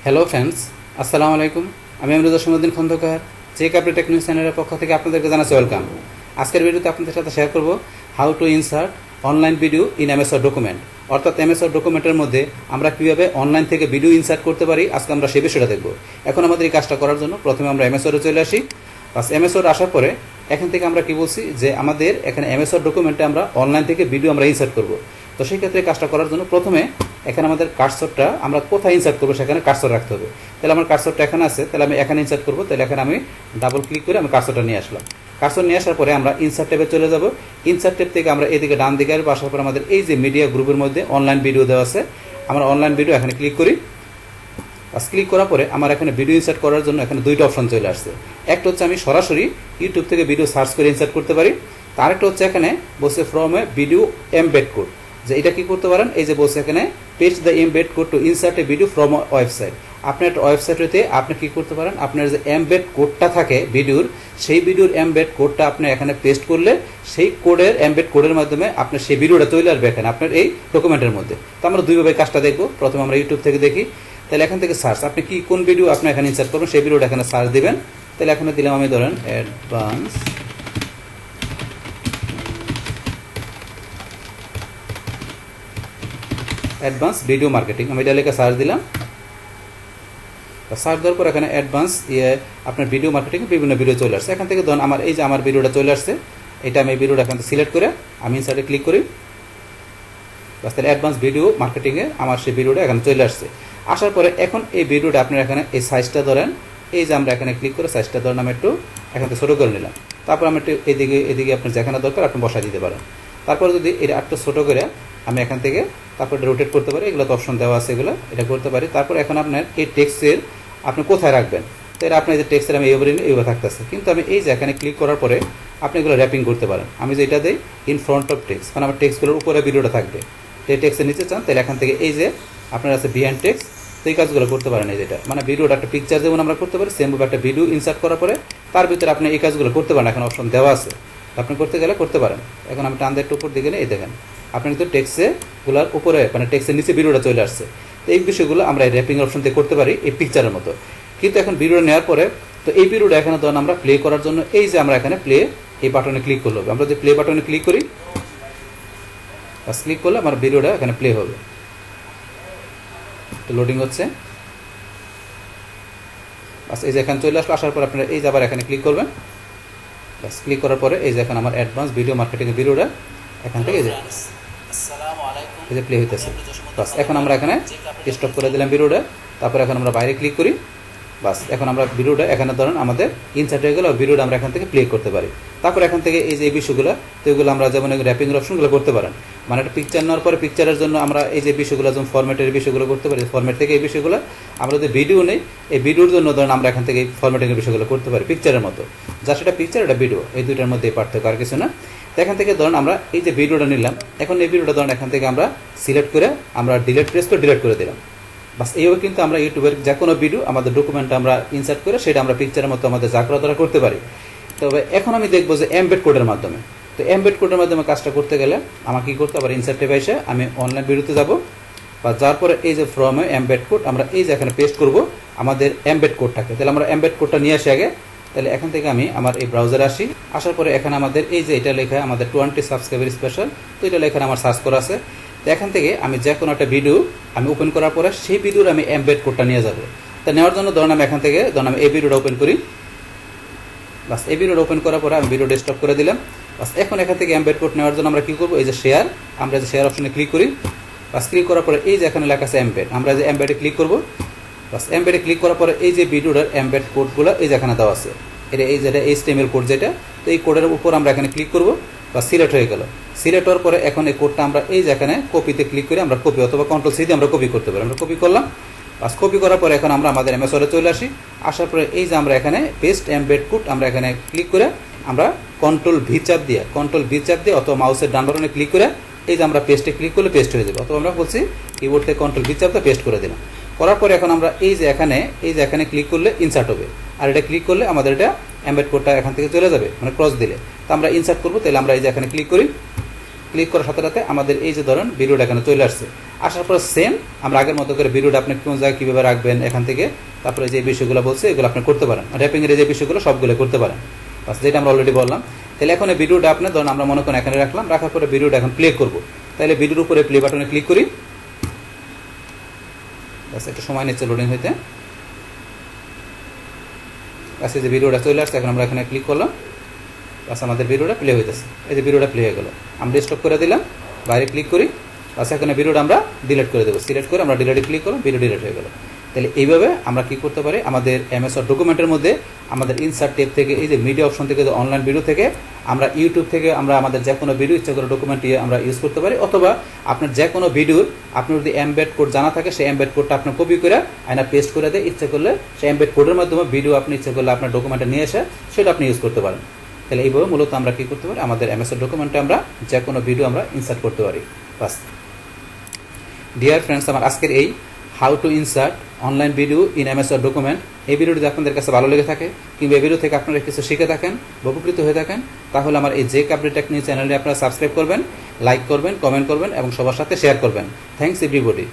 Hello friends, আসসালামু আলাইকুম। আমি Amrud Hossain Khandakar, check update technique চ্যানেলের পক্ষ থেকে আপনাদেরকে জানাচ্ছি ওয়েলকাম। আজকের ভিডিওতে আপনাদের সাথে শেয়ার করব how to insert online video in MS document. অর্থাৎ এমএস ডকুমেন্টের মধ্যে আমরা কীভাবে অনলাইন থেকে ভিডিও ইনসার্ট করতে পারি, আজকে আমরা সেই বিষয়টা দেখব। এখন আমাদের এই কাজটা করার জন্য প্রথমে আমরা এমএস চলে আসি। বাস এমএস আসার পরে এখান থেকে আমরা কি বলছি যে আমাদের এখানে এমএস ডকুমেন্টে আমরা অনলাইন থেকে ভিডিও আমরা ইনসার্ট করব। তো সেই ক্ষেত্রে কাজটা করার জন্য প্রথমে এখানে আমাদের কার্সরটা আমরা কোথায় ইনসার্ট করবো সেখানে কার্সর রাখতে হবে। তাহলে আমার কার্সরটা এখানে আছে, তাহলে আমি এখানে ইনসার্ট করবো। তাহলে এখানে আমি ডাবল ক্লিক করে আমি কার্সরটা নিয়ে আসলাম। কার্সর নিয়ে আসার পরে আমরা ইনসার্ট ট্যাবে চলে যাব। ইনসার্ট ট্যাব থেকে আমরা এদিকে ডান দিকে আসবো। আসার পরে আমাদের এই যে মিডিয়া গ্রুপের মধ্যে অনলাইন ভিডিও দেওয়া আছে, আমরা অনলাইন ভিডিও এখানে ক্লিক করি। বাস ক্লিক করার পরে আমার এখানে ভিডিও ইনসার্ট করার জন্য এখানে দুইটা অপশন চলে আসছে। একটা হচ্ছে আমি সরাসরি ইউটিউব থেকে ভিডিও সার্চ করে ইনসার্ট করতে পারি। আরেকটা হচ্ছে এখানে বসে from a video embed code, যে এটা কি করতে পারেন, এই যে বসে এখানে paste the embed code to insert a video from website. আপনি একটা ওয়েবসাইটে আপনি কি করতে পারেন, আপনার যে এমবেড কোডটা থাকে ভিডিওর, সেই ভিডিওর এমবেড কোডটা আপনি এখানে পেস্ট করলে সেই কোডের এমবেড কোডের মাধ্যমে আপনার সেই ভিডিওটা চলে আসবে এখানে আপনার এই ডকুমেন্টের মধ্যে। তো আমরা দুইভাবে কাজটা দেখবো। প্রথমে আমরা ইউটিউব থেকে দেখি। তাহলে এখান থেকে সার্চ, আপনি কি কোন ভিডিও আপনি এখানে ইনসার্ট করবেন সেই ভিডিওটা এখানে সার্চ দিবেন। তাহলে এখানে দিলাম আমি ধরেন অ্যাডভান্স ভিডিও মার্কেটিং, আমি এটা লেখা সার্চ দিলাম। সার্চ দেওয়ার পর এখানে অ্যাডভান্স আপনার ভিডিও মার্কেটিং বিভিন্ন ভিডিও চলে আসছে। এখান থেকে ধরুন আমার এই যে আমার ভিডিওটা চলে আসছে, এটা আমি এই ভিডিওটা এখান থেকে সিলেক্ট করে আমি ইনসার্টে ক্লিক করি। বাস তাহলে অ্যাডভান্স ভিডিও মার্কেটিংয়ে আমার সেই ভিডিওটা এখানে চলে আসছে। আসার পরে এখন এই ভিডিওটা আপনার এখানে এই সাইজটা ধরেন, এই যে আমরা এখানে ক্লিক করে সাইজটা ধরেন আমি একটু এখান থেকে ছোটো করে নিলাম। তারপর আমি একটু এদিকে আপনার যেখানে দরকার আপনি বসাই দিতে পারেন। তারপর যদি এটা একটু ছোটো করে আমি এখান থেকে তারপর রোটেট করতে পারি, এগুলো তো অপশন দেওয়া আছে, এগুলো এটা করতে পারি। তারপর এখন আপনার এই টেক্সটের আপনি কোথায় রাখবেন, তো এটা আপনার যে টেক্সটের আমি এইভাবে থাকতেছে, কিন্তু আমি এই যে এখানে ক্লিক করার পরে আপনি এগুলো র্যাপিং করতে পারেন। আমি যে এটা দিই ইন ফ্রন্ট অফ টেক্সট, মানে আমার টেক্সটগুলোর উপরে ভিডিওটা থাকবে। এই টেক্সটের নিচে চান তাহলে এখান থেকে এই যে আপনার আছে বিহাইন্ড টেক্সট, তো এই কাজগুলো করতে পারেন। এই যেটা মানে ভিডিওটা একটা পিকচার যেমন আমরা করতে পারি, সেমভাবে একটা ভিডিও ইনসার্ট করার পরে তার ভিতরে আপনি এই কাজগুলো করতে পারেন। এখন অপশন দেওয়া আছে, আপনি করতে গেলে করতে পারেন। এখন আমি টান দিয়ে একটু উপর দিকে এই দেখেন আপনি কিন্তু টেক্সটগুলোর উপরে মানে টেক্সটের নিচে ভিডিওটা চলে আসছে। তো এই বিষয়গুলো আমরা এই র্যাপিং অপশন দিয়ে করতে পারি এই পিকচারের মতো। কিন্তু এখন ভিডিওটা নেওয়ার পরে তো এই ভিডিওটা এখানে ধরুন আমরা প্লে করার জন্য এই যে আমরা এখানে প্লে এই বাটনে ক্লিক করলে হবে। আমরা যদি প্লে বাটনে ক্লিক করি, বাস ক্লিক করলে আমার ভিডিওটা এখানে প্লে হবে। তো লোডিং হচ্ছে, বাস এই যে এখানে চলে আসলো। আসার পর আপনারা এই যে আবার এখানে ক্লিক করবেন। বাস ক্লিক করার পরে এই যে এখন আমার অ্যাডভান্স ভিডিও মার্কেটিংয়ের ভিডিওটা এখান থেকে এই যে প্লে হইতেছে। বাস এখন আমরা এখানে স্টপ করে দিলাম ভিডিওটা। তারপর এখন আমরা বাইরে ক্লিক করি। বাস এখন আমরা ভিডিওটা এখানে ধরেন আমাদের ইনসার্ট হয়ে গেলে ভিডিওটা আমরা এখান থেকে প্লে করতে পারি। তারপর এখান থেকে এই যে এই বিষয়গুলো, তো এগুলো আমরা যেমন র্যাপিংয়ের অপশনগুলো করতে পারেন। মানে একটা পিকচার নেওয়ার পরে পিকচারের জন্য আমরা এই যে বিষয়গুলো যেমন ফরম্যাটের বিষয়গুলো করতে পারি। ফরম্যাট থেকে এই বিষয়গুলো আমরা যদি ভিডিও নেই, এই ভিডিওর জন্য ধরেন আমরা এখান থেকে এই ফরম্যাটিংয়ের বিষয়গুলো করতে পারি পিকচারের মতো। যা সেটা পিকচার, এটা ভিডিও, এই দুইটার মধ্যে পার্থক্য, আর কিছু না। তো এখান থেকে ধরুন আমরা এই যে ভিডিওটা নিলাম, এখন এই ভিডিওটা ধরুন এখান থেকে আমরা সিলেক্ট করে আমরা ডিলিট প্রেস করে ডিলিট করে দিলাম। বাস এইভাবে কিন্তু আমরা ইউটিউবের যে কোনো ভিডিও আমাদের ডকুমেন্টে আমরা ইনসার্ট করে সেটা আমরা পিকচারের মতো আমাদের যা করা দ্বারা করতে পারি। তবে এখন আমি দেখবো যে এমবেড কোডের মাধ্যমে। তো এমবেড কোডের মাধ্যমে কাজটা করতে গেলে আমাকে কী করতে হবে, ইনসার্ট ট্যাবে এসে আমি অনলাইন ভিডিওতে যাব। বা যার পরে এই যে ফ্রম এমবেড কোড আমরা এই যে এখানে পেস্ট করব আমাদের এমবেড কোডটাকে। তাহলে আমরা এমবেড কোডটা নিয়ে আসি আগে। তাহলে এখান থেকে আমি আমার এই ব্রাউজারে আসি। আসার পরে এখানে আমাদের এই যে এটা লেখা আমাদের 20 সাবস্ক্রাইবার স্পেশাল, তো এটা লেখা আমার সার্চ করা আছে। তো এখান থেকে আমি যে কোনো একটা ভিডিও আমি ওপেন করার পরে সেই ভিডিওর আমি এমবেড কোডটা নিয়ে যাব। তা নেওয়ার জন্য ধরুন আমি এখান থেকে ধরুন আমি এই ভিডিওটা ওপেন করি। বাস এই ভিডিওটা ওপেন করার পরে আমি ভিডিওটা স্টপ করে দিলাম। বাস এখন এখান থেকে এমবেড কোড নেওয়ার জন্য আমরা কী করবো, এই যে শেয়ার, আমরা যে শেয়ার অপশনে ক্লিক করি। বাস ক্লিক করার পরে এই যে এখানে লেখা আছে এমবেড, আমরা যে এমবেডে ক্লিক করবো। বাস এমবেডে ক্লিক করার পরে এই যে ভিডিওটার এমবেড কোডগুলো এই যে এখানে দেওয়া আছে, এটা এই যেটা HTML কোড যেটা, তো এই কোডের উপর আমরা এখানে ক্লিক করব। বা সিলেক্ট হয়ে গেল। সিলেক্ট হওয়ার পরে এখন এই কোডটা আমরা এই যে এখানে কপিতে ক্লিক করে আমরা কপি অথবা কন্ট্রোল সি দিয়ে আমরা কপি করতে পারি। আমরা কপি করলাম। বাস কপি করার পরে এখন আমরা আমাদের এমএস ওয়ার্ডে চলে আসি। আসার পরে এই যে আমরা এখানে পেস্ট এমবেড কোড আমরা এখানে ক্লিক করে আমরা কন্ট্রোল ভি চাপ দিয়ে অথবা মাউসের ডান বাটনে ক্লিক করে এই যে আমরা পেস্টে ক্লিক করলে পেস্ট হয়ে যাবে। অথবা আমরা বলছি কিবোর্ড থেকে কন্ট্রোল ভি চাপ দিয়ে পেস্ট করে দিলাম। করার পরে এখন আমরা এই যে এখানে ক্লিক করলে ইনসার্ট হবে। আর এটা ক্লিক করলে আমাদের এটা এমবেড কোডটা এখান থেকে চলে যাবে, মানে ক্রস দিলে। তো আমরা ইনসার্ট করবো, তাহলে আমরা এই যে এখানে ক্লিক করি। ক্লিক করার সাথে সাথে আমাদের এই যে ধরেন ভিডিওটা এখানে চলে আসছে। আসার পর সেম আমরা আগের মতো করে ভিডিওটা আপনি কোন জায়গায় কীভাবে রাখবেন এখান থেকে, তারপরে যে বিষয়গুলো বলছে এগুলো আপনি করতে পারেন, র্যাপিংয়ের যে বিষয়গুলো সবগুলো করতে পারেন। বাস, যেটা আমরা অলরেডি বললাম। তাহলে এখন এই ভিডিওটা আপনি ধরুন আমরা মনে করেন এখানে রাখলাম, রাখার পরে ভিডিওটা এখন প্লে করবো। তাহলে ভিডিওর উপরে প্লে বাটনে ক্লিক করি। বাস, একটু সময় নিচ্ছে লোডিং হইতে। বাস, এই যে ভিডিওটা চলে আসছে, এখন আমরা এখানে ক্লিক করলাম। বাস, আমাদের ভিডিওটা প্লে হইতেছে। এই যে ভিডিওটা প্লে হয়ে গেল, আমরা স্টপ করে দিলাম, বাইরে ক্লিক করি। বাস, এখানে ভিডিওটা আমরা ডিলিট করে দেবো। সিলেক্ট করে আমরা ডিলিটে ক্লিক করলাম, ভিডিও ডিলিট হয়ে গেল। তাহলে এইভাবে আমরা কি করতে পারি, আমাদের MS Word ডকুমেন্টের মধ্যে আমাদের ইনসার্ট ট্যাব থেকে এই যে মিডিয়া অপশন থেকে, অনলাইন ভিডিও থেকে, আমরা ইউটিউব থেকে আমরা আমাদের যে কোনো ভিডিও ইচ্ছা করে ডকুমেন্ট আমরা ইউজ করতে পারি। অথবা আপনার যে কোনো ভিডিওর আপনার যদি এমবেড কোড জানা থাকে, সেই এমবেড কোডটা আপনার কপি করে আয়না পেস্ট করে দিয়ে ইচ্ছা করলে সেই এমবেড কোডের মাধ্যমে ভিডিও আপনি ইচ্ছা করলে আপনার ডকুমেন্টে নিয়ে এসে সেটা আপনি ইউজ করতে পারেন। তাহলে এইভাবে মূলত আমরা কী করতে পারি, আমাদের MS Word ডকুমেন্টে আমরা যে কোনো ভিডিও আমরা ইনসার্ট করতে পারি। বাস, ডিয়ার ফ্রেন্ডস, আমার আজকের এই how to insert online video in MS Word document, এই ভিডিওটি যদি আপনাদের কাছে ভালো লেগে থাকে কিংবা এই ভিডিও থেকে আপনারা কিছু শিখে থাকেন বা উপকৃত হয়ে থাকেন, তাহলে আমার এই জেক আপডেট টেকনিক চ্যানেলটি আপনারা সাবস্ক্রাইব করবেন, লাইক করবেন, কমেন্ট করবেন এবং সবার সাথে শেয়ার করবেন। Thanks everybody.